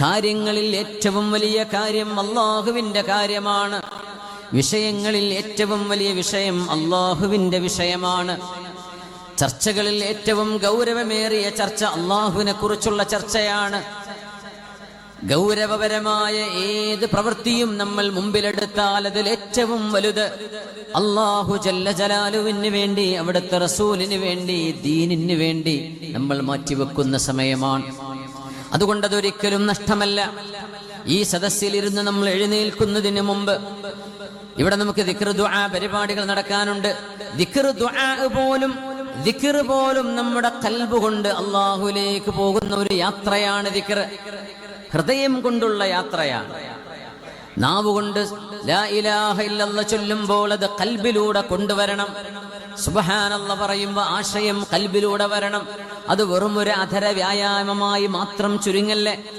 കാര്യങ്ങളിൽ ഏറ്റവും വലിയ കാര്യം അല്ലാഹുവിന്റെ കാര്യമാണ്. വിഷയങ്ങളിൽ ഏറ്റവും വലിയ വിഷയം അല്ലാഹുവിന്റെ വിഷയമാണ്. ചർച്ചകളിൽ ഏറ്റവും ഗൗരവമേറിയ ചർച്ച അല്ലാഹുവിനെ കുറിച്ചുള്ള ചർച്ചയാണ്. ഗൗരവപരമായ ഏത് പ്രവൃത്തിയും നമ്മൾ മുമ്പിലെടുത്താൽ അതിൽ ഏറ്റവും വലുത് അല്ലാഹു ജല്ല ജലാലുവിന് വേണ്ടി, അവിടുത്തെ റസൂലിന് വേണ്ടി, ദീനിന് വേണ്ടി നമ്മൾ മാറ്റിവെക്കുന്ന സമയമാണ്. അതുകൊണ്ട് അതൊരിക്കലും നഷ്ടമല്ല. ഈ സദസ്സിലിരുന്ന് നമ്മൾ എഴുന്നേൽക്കുന്നതിന് മുമ്പ് ഇവിടെ നമുക്ക് ദിക്ർ ദുആ പരിപാടികൾ നടക്കാനുണ്ട്. ദിക്ർ ദുആ പോലും നമ്മുടെ ഖൽബ് കൊണ്ട് അല്ലാഹുവിലേക്ക് പോകുന്ന ഒരു യാത്രയാണ് ദിക്ർ. ഹൃദയം കൊണ്ടുള്ള യാത്രയാണ്. നാവുകൊണ്ട് ലാ ഇലാഹ ഇല്ലല്ലാഹ് ചൊല്ലുമ്പോൾ അത് ഖൽബിലൂടെ കൊണ്ടുവരണം. സുബ്ഹാനല്ലാഹ് പറയുമ്പോൾ ആശയം ഖൽബിലൂടെ വരണം. അത് വെറും ഒരു അധര വ്യായാമമായി മാത്രം ചുരുങ്ങല്ലേ.